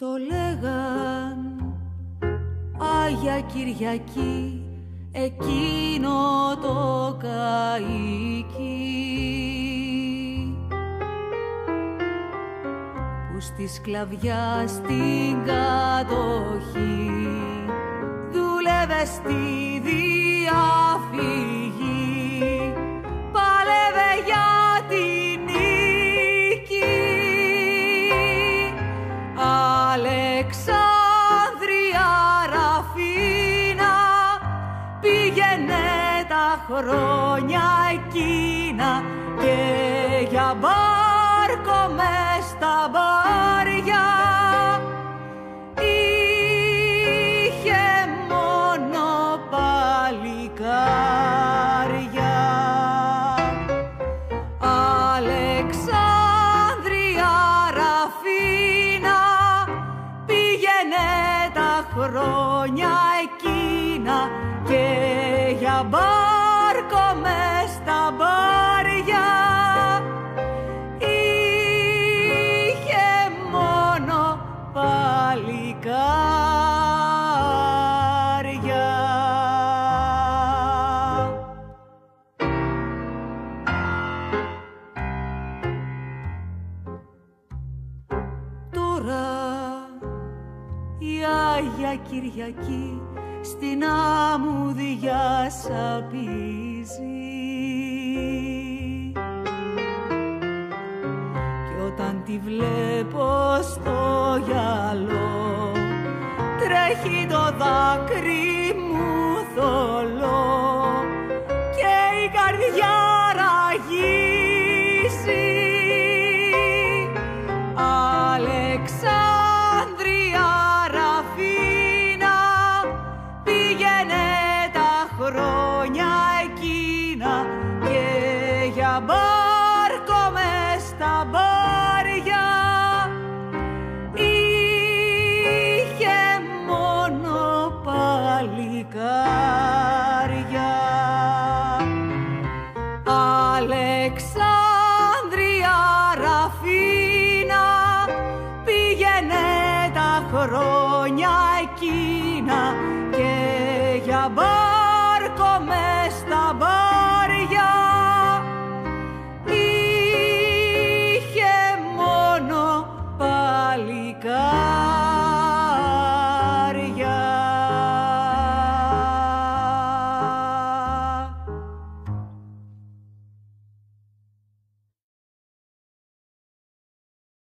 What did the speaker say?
Το λέγαν Άγια Κυριακή εκείνο το καΐκι που στη σκλαβιά στην κατοχή δούλευε στη διαφυγή, πάλευε για την νίκη. Αλεξάνδρεια Ραφίνα πήγαινε τα χρόνια εκείνα και για μπάρκο μες στα μπάρια είχε μόνο παλικάρια. Αλεξάνδρεια Ραφίνα πήγαινε τα χρόνια εκείνα και για μπάρκο μες στα μπάρια είχε μόνο παλικάρια. Τώρα η Άγια Κυριακή στην άμμουδια σαπίζει κι όταν τη βλέπω στο γυαλό τρέχει το δάκρυ μου θολό και η καρδιά ραγίζει. Αλεξάνδρεια Ραφίνα πήγαινε τα χρόνια εκείνα και για μπάρκο μες στα μπάρια είχε μόνο παλικάρια. Αλεξάνδρεια Ραφίνα πήγαινε τα χρόνια εκείνα και για μπάρκο